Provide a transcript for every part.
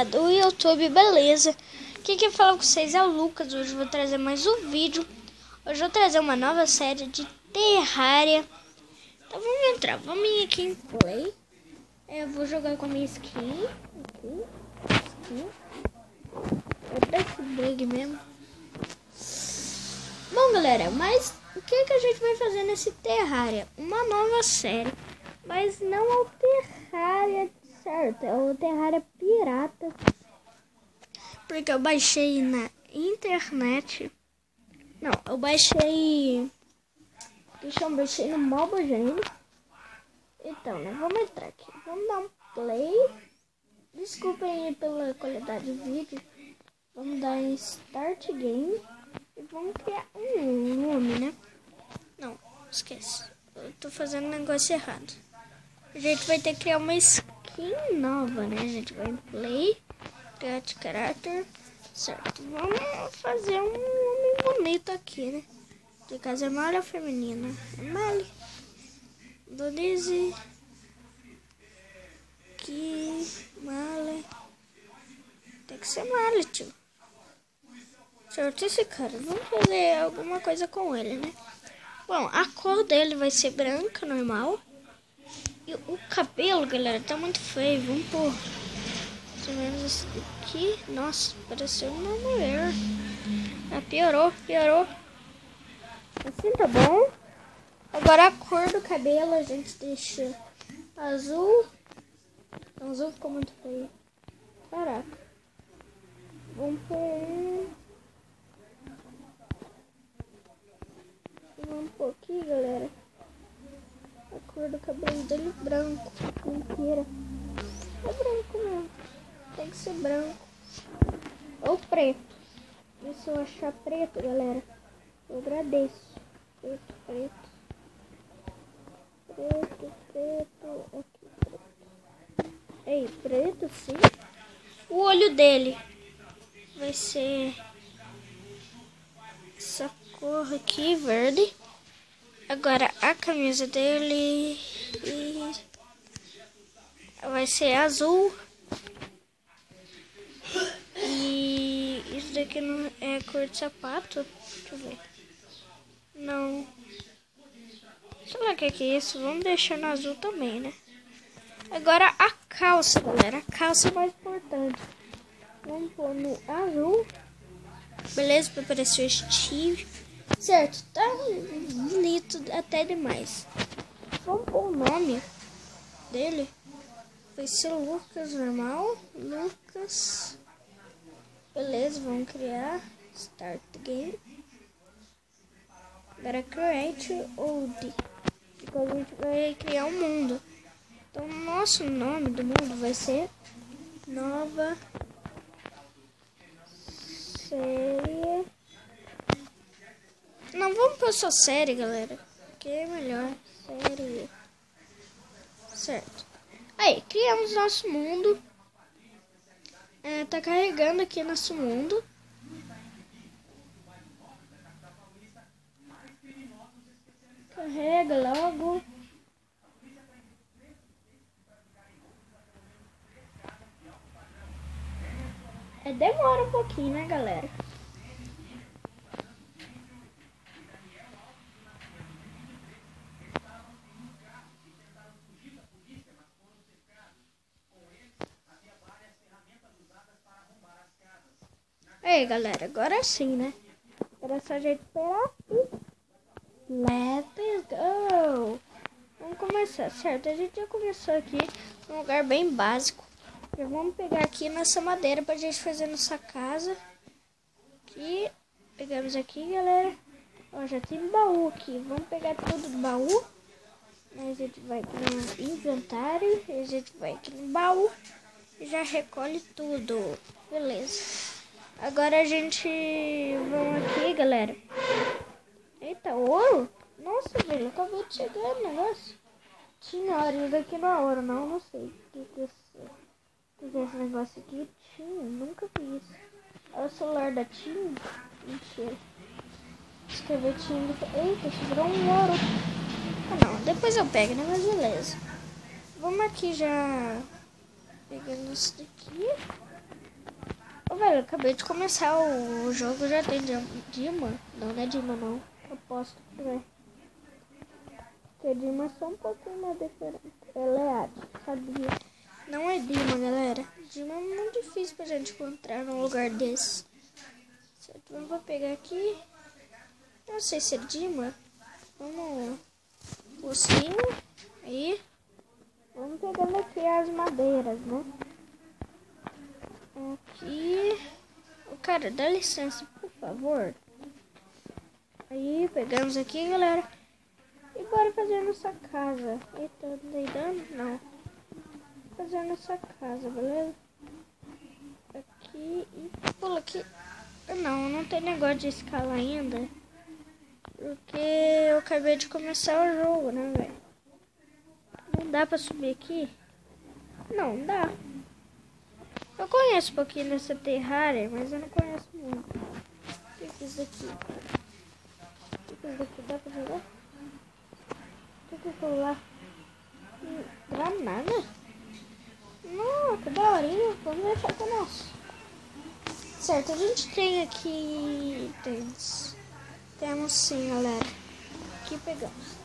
galera do YouTube, beleza? Quem quer falar com vocês é o Lucas. Hoje eu vou trazer mais um vídeo. Hoje eu vou trazer uma nova série de Terraria. Então vamos entrar, vamos ir aqui em Play. Eu vou jogar com a minha skin. É desse bug mesmo. Bom galera, mas o que a gente vai fazer nesse Terraria? Uma nova série. Mas não é o Terraria certo, é o Terraria pirata. Porque eu baixei na internet. Não, eu baixei. Eu baixei no Mobile. Então, né? Vamos entrar aqui. Vamos dar um play. Desculpem aí pela qualidade do vídeo. Vamos dar em Start Game. E vamos criar um nome, né? Não, esquece. Eu tô fazendo um negócio errado. A gente vai ter que criar uma skin nova, né? A gente vai em Play. Create Character. Certo. Vamos fazer um nome bonito aqui, né? De casa é Mali ou feminina? É Mali. Donize. Que Mali. Tem que ser Mali, tio. Certo, esse cara. Vamos fazer alguma coisa com ele, né? Bom, a cor dele vai ser branca, normal. E o cabelo, galera, tá muito feio. Vamos pôr mais ou menos esse daqui. Nossa, pareceu uma mulher. Ah, piorou. Assim tá bom. Agora a cor do cabelo a gente deixa azul. O azul ficou muito feio. Caraca. Vamos pôr aqui, galera. A cor do cabelo dele branco. Mentira. É branco mesmo. Tem que ser branco. Ou preto. E se eu achar preto, galera, eu agradeço. Preto. Aqui, preto. Ei, preto sim. O olho dele vai ser essa cor aqui, verde. Agora a camisa dele vai ser azul. E isso daqui não é cor de sapato. Deixa eu ver. Não. Sei lá o que é isso. Vamos deixar no azul também, né? Agora a calça, galera. A calça é mais importante. Vamos pôr no azul. Beleza? Para parecer o Steve. Certo, tá bonito até demais. Vamos pôr o nome dele. Vai ser Lucas normal. Lucas. Beleza, vamos criar. Start Game. Agora Create Old. Então a gente vai criar um mundo. Então o nosso nome do mundo vai ser Nova Série. Não, vamos pôr só série, galera. Que é melhor. Série. Certo. Aí, criamos nosso mundo. Tá carregando aqui nosso mundo. Carrega logo. Demora um pouquinho, né, galera? Ei, galera, agora sim, né? Agora é só a gente esperar. Let's go! Vamos começar, certo? A gente já começou aqui num lugar bem básico. Já vamos pegar aqui nossa madeira pra gente fazer nossa casa. Aqui, pegamos aqui, galera. Ó, já tem baú aqui. Vamos pegar tudo do baú. A gente vai aqui no inventário. A gente vai aqui no baú e já recolhe tudo. Beleza. Agora a gente... Vamos aqui, galera. Eita, ouro? Nossa, velho, acabou de chegar o negócio. Tinha ouro, isso daqui não é ouro, não sei. O que é esse negócio aqui? Tinha, nunca vi isso. É o celular da Tim? Mentira. Escrever Tim. Eita, isso virou um ouro. Ah, não, depois eu pego, né? Mas beleza. Vamos aqui já... Pegando isso daqui. velho, eu acabei de começar o jogo, já tem Dima. Não é Dima não. Eu posso ver. Porque Dima é só um pouquinho mais diferente. Ela é Hades, sabia? Não é Dima, galera. Dima é muito difícil pra gente encontrar num lugar desse. Certo, vamos pegar aqui. Não sei se é Dima. Vamos. Focinho. Aí. Vamos pegando aqui as madeiras, né? Aqui. Cara, dá licença, por favor. Aí, pegamos aqui, galera. E bora fazer nossa casa. Eita, não dei dano? Não. Fazer nossa casa, beleza? Aqui e pula aqui. Não tem negócio de escala ainda. Porque eu acabei de começar o jogo, né, velho? Não dá pra subir aqui? Não, dá. Eu conheço um pouquinho dessa Terraria, mas eu não conheço muito. O que é isso daqui? O que é isso daqui? Dá pra jogar? O que é aquilo lá? Granada? Nossa, que daorinha. Vamos deixar com nós. Certo, a gente tem aqui itens. Temos sim, galera. Aqui pegamos.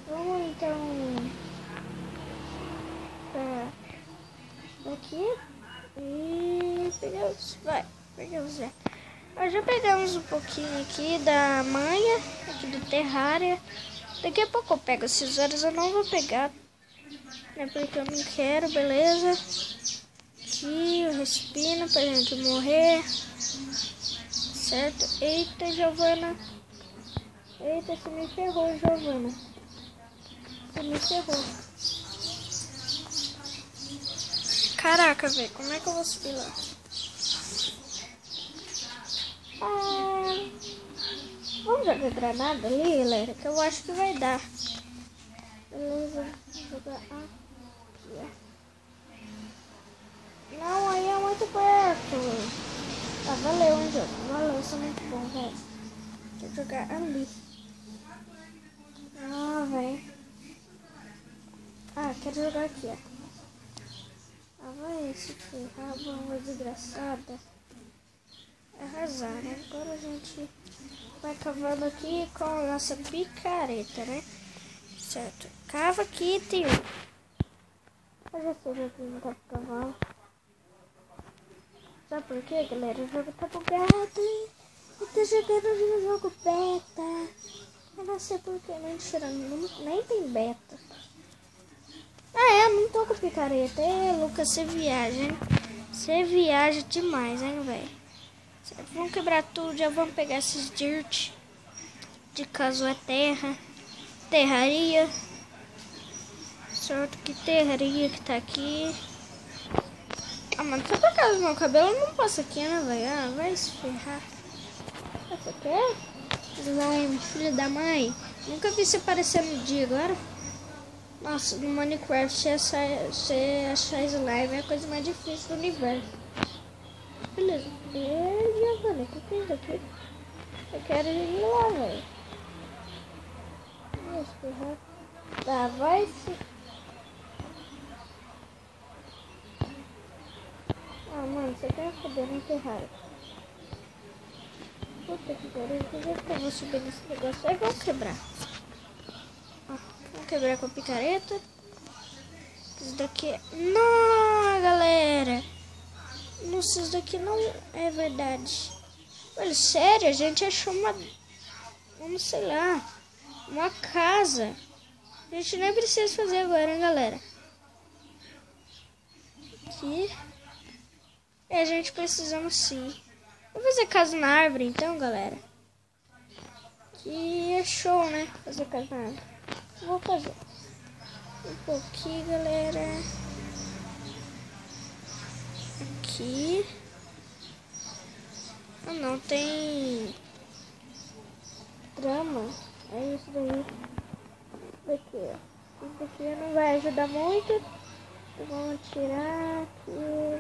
Vamos então pra aqui. E pegamos, pegamos já. Nós já pegamos um pouquinho aqui da manha, aqui do Terraria. Daqui a pouco eu pego esses horas, eu não vou pegar, né, porque eu não quero, beleza? Aqui o respino pra gente morrer, certo? Eita, Giovana. Eita, você me ferrou, Giovana. Você me ferrou. Caraca, velho, como é que eu vou subir lá? Vamos jogar granada ali, galera, que eu acho que vai dar. Beleza, vou jogar aqui. Não, aí é muito perto. Ah, valeu, hein, jogo. Valeu, isso é muito bom, velho. Vou jogar ali. Ah, velho. Ah, quero jogar aqui, ó. Ah, vai esse ferrar, bomba desgraçada. Arrasar, né? Agora a gente vai cavando aqui com a nossa picareta, né? Certo. Cava aqui, tio. Eu já sei que não tá cavando. Sabe por quê, galera? O jogo tá bugado. Eu tô jogando no jogo beta. Eu não sei por que, mentira, nem tem beta. Não tô com picareta. Lucas, você viaja, hein? Você viaja demais, hein, velho? Vamos quebrar tudo, já vamos pegar esses dirt. De caso é terra. Terraria. Certo, que terraria que tá aqui. Ah, mano, só por causa do meu cabelo não passa aqui, né, velho? Ah, vai se ferrar. Essa aqui é? Slime, filho da mãe. Nunca vi você aparecer no dia agora. Nossa, no Minecraft você achar slime é a coisa mais difícil do universo. Beleza. Giovana, o que é isso aqui? Eu quero ir lá, velho. Tá, vai se... Ah, mano, você quer foder no Terraria. Puta que pariu, do jeito que eu vou subir nesse negócio aí, vamos quebrar. Ó, vamos quebrar com a picareta. Isso daqui é... Não, galera. Nossa, isso daqui não é verdade. Olha, sério, a gente achou uma... Vamos, sei lá, uma casa. A gente nem precisa fazer agora, hein, galera. Aqui. A gente precisamos sim. Vou fazer casa na árvore então, galera. Que é show, né? Fazer casa na árvore. Vou fazer. Um pouquinho, galera. Aqui. Ah, não, tem grama. É isso daí. Daqui, ó. Isso daqui não vai ajudar muito. Então, vamos tirar aqui.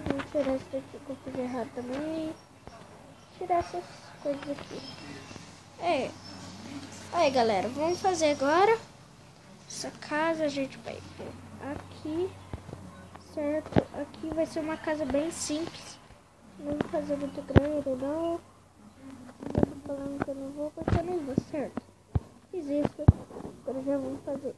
Vamos tirar isso daqui que eu fiz errado também. Tirar essas coisas aqui. Aí, galera, vamos fazer agora. Essa casa a gente vai pôr aqui, certo? Aqui vai ser uma casa bem simples. Não vou fazer muito grande, não. Eu tô falando que eu não vou, porque não deu certo. Fiz isso. Agora já vamos fazer.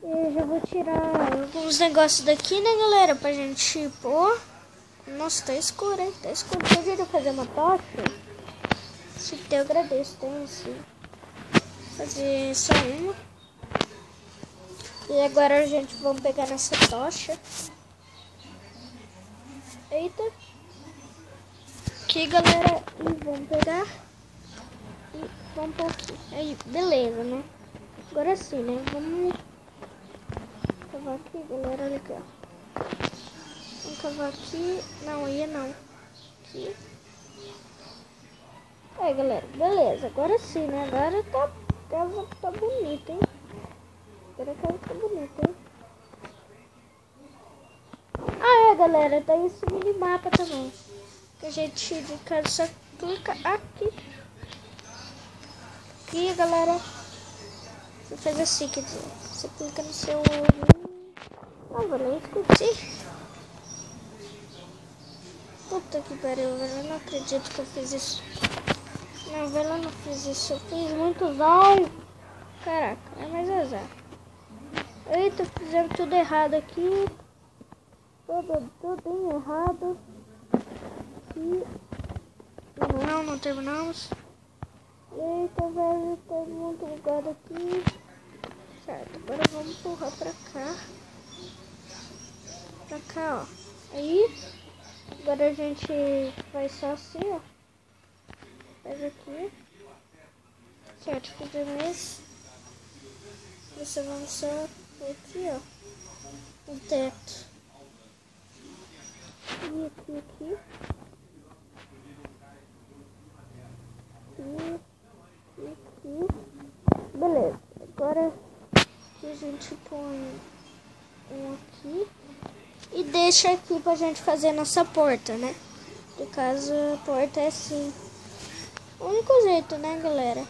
Eu já vou tirar alguns negócios daqui, né, galera? Pra gente pôr. Nossa, tá escuro, hein? Tá escuro. Você ajuda a fazer uma tocha? Se der, eu agradeço. Tem sim. Fazer só uma. E agora a gente vai pegar nessa tocha. Eita. Aqui, galera. E vamos pegar. E vamos pôr aqui. Aí, beleza, né? Agora sim, né? Vamos cavar aqui, galera. Olha aqui, ó. Vamos cavar aqui. Não, aí não. Aqui. Aí, galera. Beleza. Agora sim, né? Agora a casa tá bonita, hein? Agora a casa tá bonita, hein? Ah, é, galera. Tem esse minimapa também. Que a gente de casa só clica aqui. Aqui, galera. Você faz assim, quer dizer. Você clica no seu olho. Não, galera, esqueci. Puta que pariu, velho. Eu não acredito que eu fiz isso. Não, velho, eu não fiz isso. Eu fiz muito mal. Caraca, é mais azar. Eita, fizemos tudo errado aqui. Tudo errado. Aqui. Não terminamos. Eita, velho, tá muito bugado aqui. Certo, agora vamos empurrar pra cá. Pra cá, ó. Aí, agora a gente faz só assim, ó. Faz aqui. Certo, fizemos esse. Você vamos só aqui, ó. O teto. E aqui. E aqui. Beleza. Agora a gente põe um aqui. E deixa aqui pra gente fazer a nossa porta, né? No caso, a porta é assim. O único jeito, né, galera?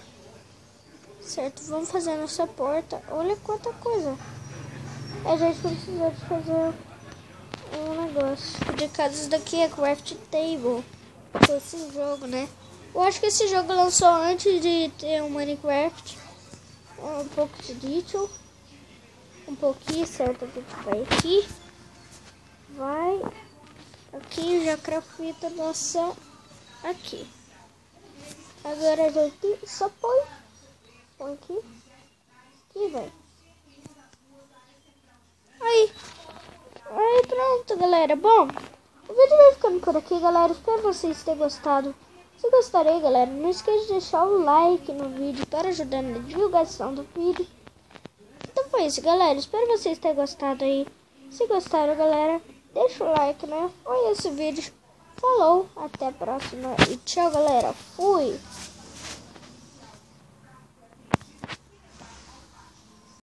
Certo, vamos fazer a nossa porta. Olha quanta coisa. A gente precisa de fazer um negócio. De casa, isso daqui é Craft Table. Esse jogo, né? Eu acho que esse jogo lançou antes de ter o Minecraft. Um pouco de detail. Um pouquinho, certo? A gente vai aqui. Vai. Aqui já crafta nossa. Aqui. Agora a gente só põe. Põe aqui. Aqui, vai. Aí. Aí, pronto, galera. Bom, o vídeo vai ficando por aqui, galera. Espero vocês terem gostado. Se gostarem, galera, não esqueça de deixar o like no vídeo para ajudar na divulgação do vídeo. Então foi isso, galera. Espero vocês terem gostado aí. Se gostaram, galera, deixa o like, né? Foi esse vídeo. Falou, até a próxima e tchau, galera. Fui!